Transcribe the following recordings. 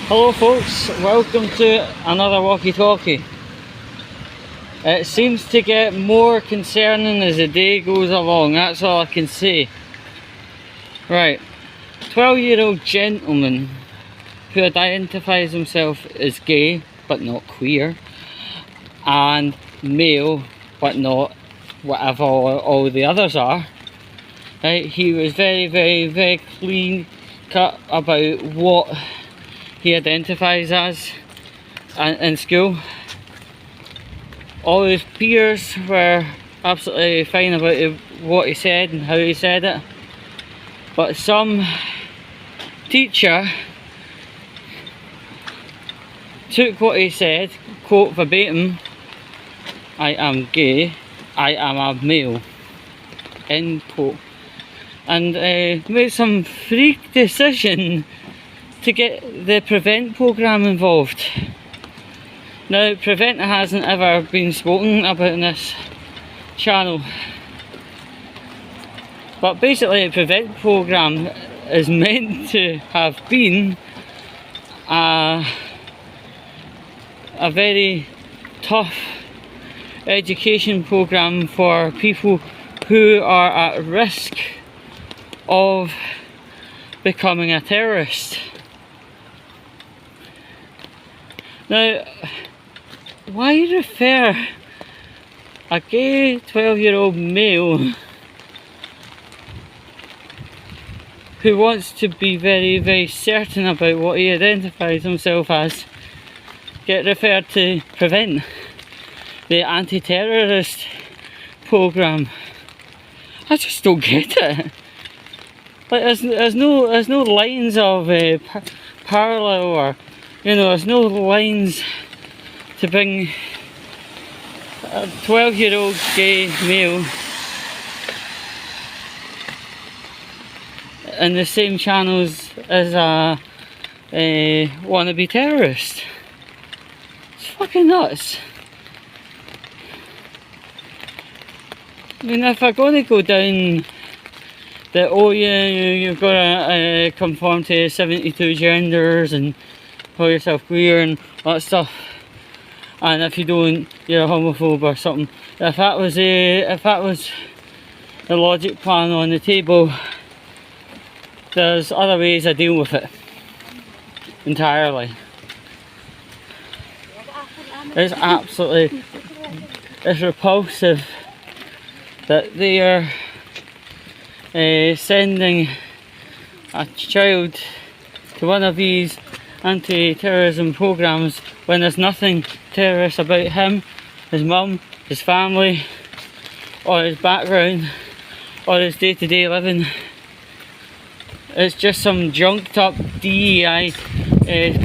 Hello folks, welcome to another Walkie Talkie. It seems to get more concerning as the day goes along, that's all I can say. Right, 12-year-old gentleman who identifies himself as gay but not queer, and male but not whatever all the others are. Right, he was very clean cut about what he identifies as in school. All his peers were absolutely fine about what he said and how he said it, but some teacher took what he said, quote verbatim, "I am gay, I am a male," end quote, and made some freak decision to get the PrEvEnT programme involved. Now, PrEvEnT hasn't ever been spoken about in this channel, but basically the PrEvEnT programme is meant to have been a very tough education programme for people who are at risk of becoming a terrorist. Now, why refer a gay 12-year-old male who wants to be very certain about what he identifies himself as get referred to PrEvEnT, the anti-terrorist programme? I just don't get it. Like, there's no lines of parallel, or there's no lines to bring a 12-year-old gay male in the same channels as a wannabe terrorist. It's fucking nuts. I mean, if I'm going to go down the, oh yeah, you've got to conform to 72 genders and call yourself queer and all that stuff, and if you don't, you're a homophobe or something. If that was the logic plan on the table, there's other ways I deal with it entirely. It's absolutely, it's repulsive that they are sending a child to one of these anti-terrorism programs when there's nothing terrorist about him, his mum, his family, or his background, or his day-to-day living. It's just some junked up DEI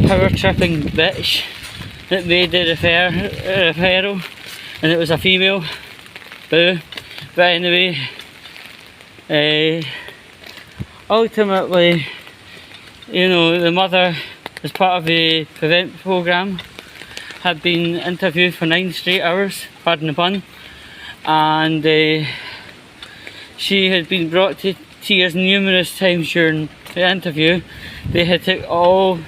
power tripping bitch that made the referral, and it was a female. Boo. But anyway, ultimately, the mother, as part of the PrEvEnT programme, had been interviewed for 9 straight hours, pardon the pun, and she had been brought to tears numerous times during the interview. They had took all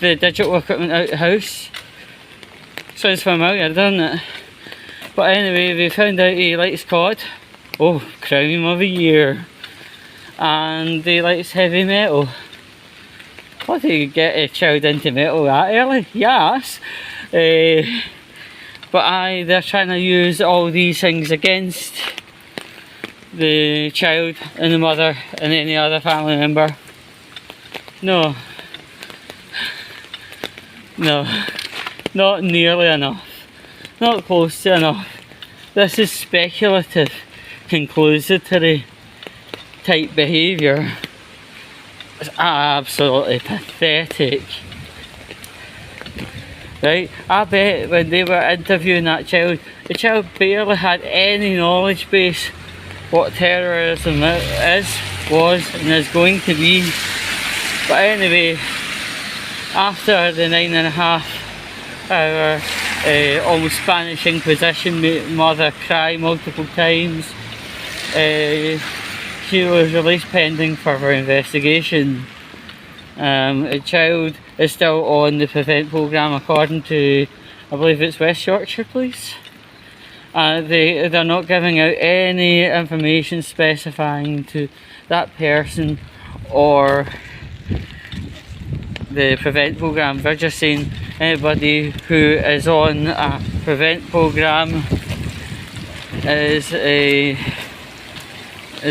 the digital equipment out of the house. Sounds familiar, doesn't it? But anyway, they found out he likes COD, crime of the year, and he likes heavy metal. What, do you get a child into metal that early? Yes. But they're trying to use all these things against the child and the mother and any other family member. No, not nearly enough. Not close to enough. This is speculative, conclusory type behaviour. It's absolutely pathetic. Right? I bet when they were interviewing that child, the child barely had any knowledge base what terrorism was and is going to be. But anyway, after the 9.5 hour almost Spanish Inquisition made mother cry multiple times, she was released pending further investigation. A child is still on the PrEvEnT programme according to, I believe it's West Yorkshire Police. They're not giving out any information specifying to that person or the PrEvEnT programme. They're just saying anybody who is on a PrEvEnT programme is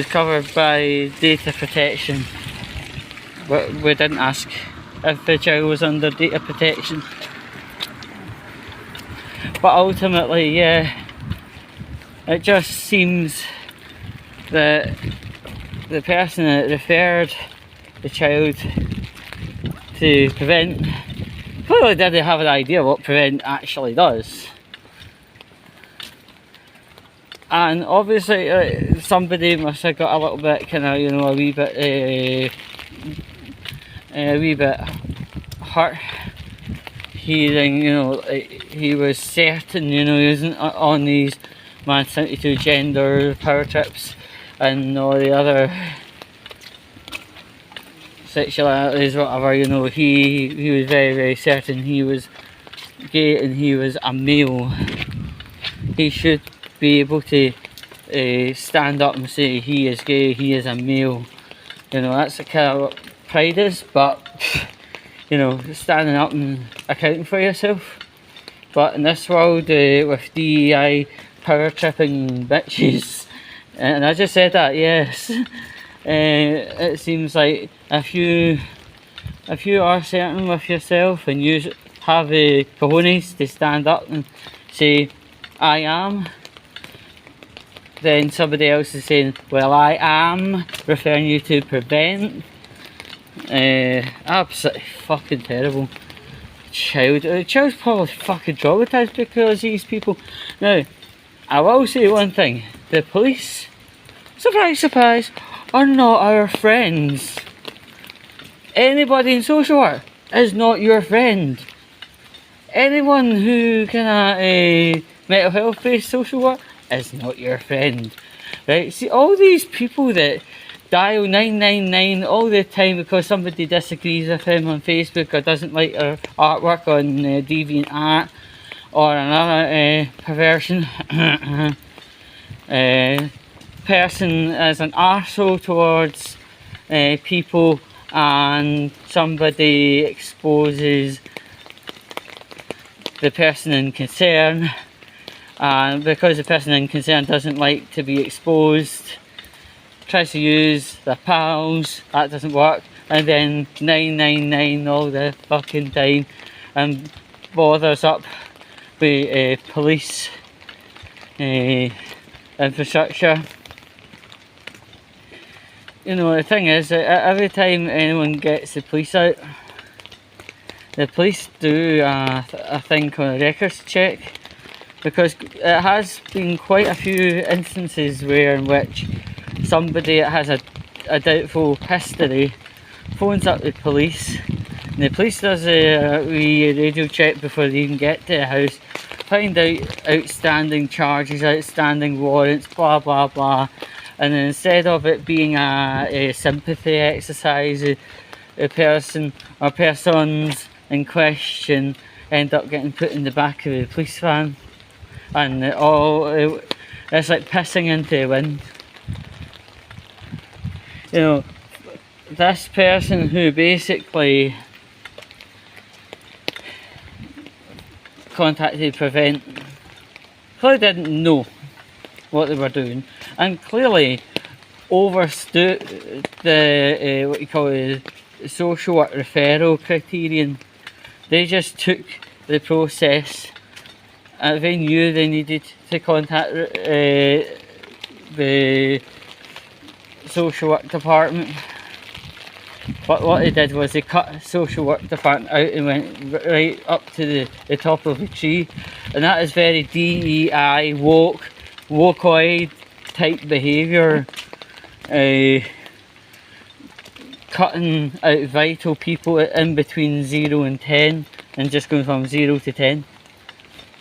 covered by data protection. But we didn't ask if the child was under data protection. But ultimately, yeah, it just seems that the person that referred the child to PrEvEnT clearly didn't have an idea what PrEvEnT actually does. And obviously somebody must have got a little bit kind of, you know, a wee bit hurt hearing, you know, he was certain, you know, he wasn't on these Man 72 gender power trips and all the other sexualities, whatever, you know, he was very certain he was gay and he was a male. He should be able to stand up and say he is gay, he is a male. You know, that's the kind of what pride is, but you know, standing up and accounting for yourself. But in this world with DEI power tripping bitches, and I just said that, yes, it seems like if you are certain with yourself and you have the cojones to stand up and say I am, then somebody else is saying, well, I am, referring you to PrEvEnT. Absolutely fucking terrible. The child's probably fucking traumatised because these people. Now, I will say one thing: the police, surprise, surprise, are not our friends. Anybody in social work is not your friend. Anyone who can mental health based social work is not your friend, right? See, all these people that dial 999 all the time because somebody disagrees with him on Facebook or doesn't like their artwork on DeviantArt or another perversion person is an arsehole towards people, and somebody exposes the person in concern, and because the person in concern doesn't like to be exposed, tries to use their pals, that doesn't work, and then 999 all the fucking time and bothers up with police infrastructure. You know, the thing is that every time anyone gets the police out, the police do a thing called a records check, because it has been quite a few instances where in which somebody that has a doubtful history phones up the police, and the police does a wee radio check before they even get to the house, find out outstanding charges, outstanding warrants, blah blah blah, and then instead of it being a sympathy exercise, the person or persons in question end up getting put in the back of the police van, and it's like pissing into the wind. You know, this person who basically contacted PrEvEnT clearly didn't know what they were doing, and clearly overstood the what you call the social work referral criterion. They just took the process. They knew they needed to contact the social work department, but what they did was they cut the social work department out and went right up to the top of the tree, and that is very DEI wokeoid type behaviour, cutting out vital people in between 0 and 10 and just going from 0 to 10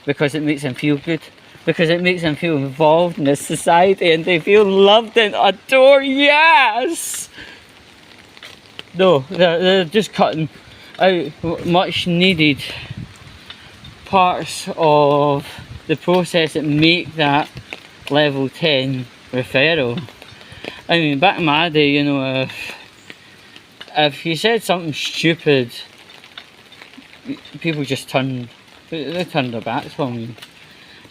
because it makes them feel good, because it makes them feel involved in this society and they feel loved and adored. Yes! No, they're just cutting out much needed parts of the process that make that level 10 referral. I mean, back in my day, you know, if you said something stupid, people just turned their backs on you.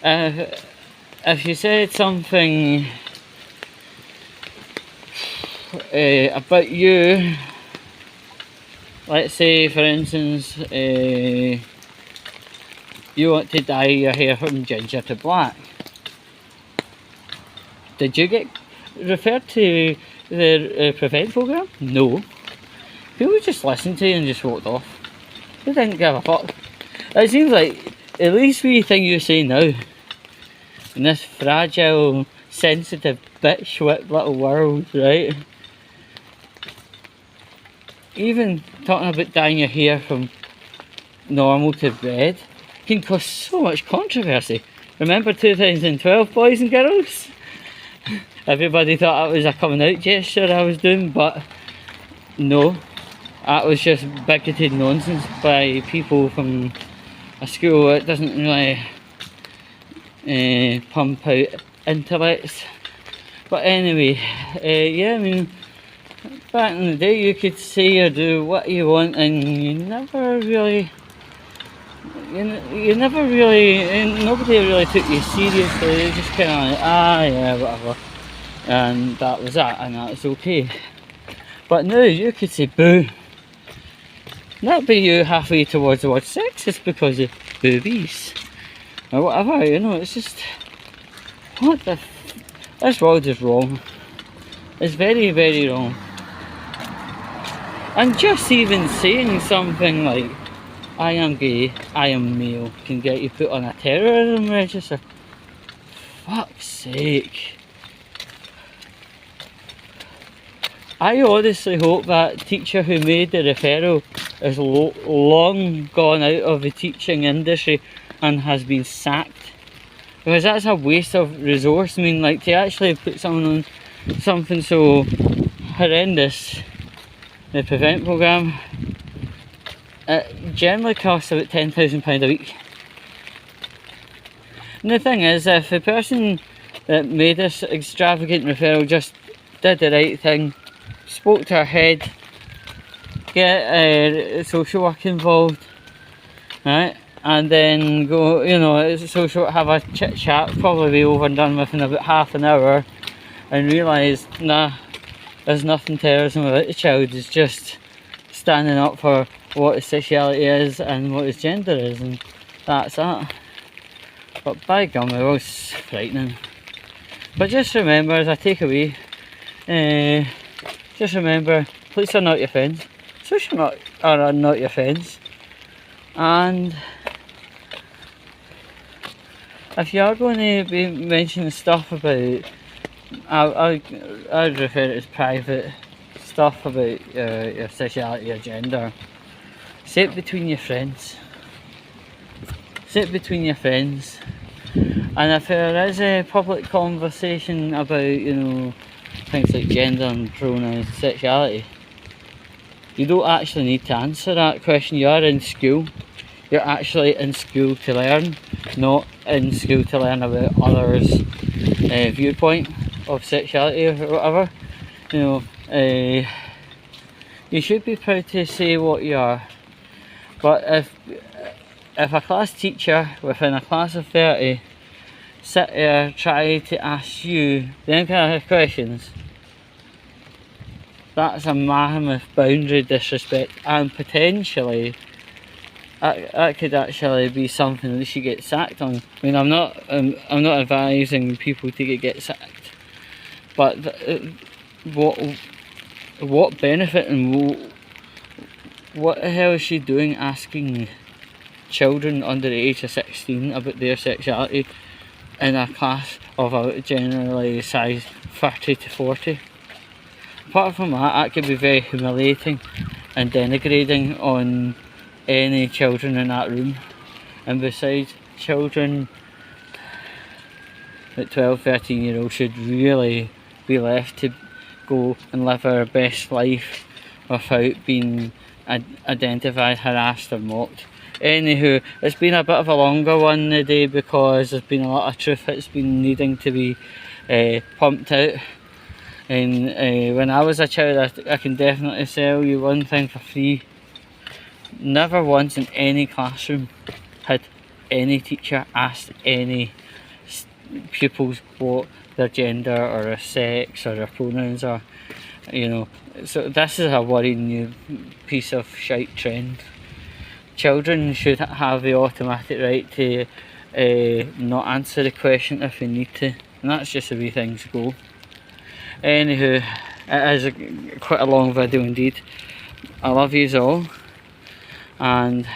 If you said something about you, let's say for instance, you want to dye your hair from ginger to black, did you get referred to the PrEvEnT programme? No. People just listened to you and just walked off. They didn't give a fuck. It seems like at least we thing you say now, in this fragile, sensitive, bitch-whipped little world, right? Even talking about dyeing your hair from normal to red can cause so much controversy. Remember 2012, boys and girls? Everybody thought that was a coming out gesture I was doing, but no. That was just bigoted nonsense by people from a school that doesn't really pump out intellects. But anyway, yeah, I mean, back in the day you could say or do what you want and you never really, nobody really took you seriously. They just kind of like, ah yeah, whatever. And that was that, and that was okay. But now you could say boo. Not be you halfway towards the word sexist because of boobies or whatever, you know. It's just, what the this world is wrong. It's very, very wrong. And just even saying something like, I am gay, I am male, can get you put on a terrorism register. Fuck's sake. I honestly hope that teacher who made the referral is long gone out of the teaching industry and has been sacked. Because that's a waste of resource. I mean, like, to actually put someone on something so horrendous, the PrEvEnT programme, it generally costs about £10,000 a week. And the thing is, if the person that made this extravagant referral just did the right thing, spoke to her head, get social work involved, right, and then go, you know, social have a chit chat, probably be over and done with in about half an hour, and realise, nah, there's nothing terrorism about the child. It's just standing up for what his sexuality is and what his gender is, and that's that. But by gum, it was frightening. But just remember, as a takeaway, just remember, police are not your friends, social are not your friends, and if you are going to be mentioning stuff about, I'd refer it as private stuff about your sexuality or gender, say it between your friends. Say it between your friends. And if there is a public conversation about, you know, things like gender and pronouns and sexuality, you don't actually need to answer that question. You are in school. You're actually in school to learn, not in school to learn about others' viewpoint of sexuality or whatever. You know, you should be proud to say what you are. But if a class teacher within a class of 30 sit there try to ask you them kind of questions, that's a mammoth boundary disrespect, and potentially that could actually be something that you get sacked on. I mean, I'm not advising people to get sacked, but what benefit and what the hell is she doing asking children under the age of 16 about their sexuality in a class of a generally size 30 to 40? Apart from that could be very humiliating and denigrating on any children in that room. And besides, children at 12-13-year-olds should really be left to go and live our best life without being identified, harassed or mocked. Anywho, it's been a bit of a longer one today because there's been a lot of truth that's been needing to be pumped out. And when I was a child, I can definitely tell you one thing for free. Never once in any classroom had any teacher asked any pupils what their gender or their sex or their pronouns are, you know. So this is a worrying new piece of shite trend. Children should have the automatic right to not answer the question if they need to, and that's just the way things go. Anywho, it is quite a long video indeed. I love yous all, and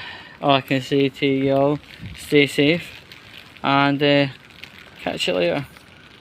all I can say to you all, stay safe, and catch you later.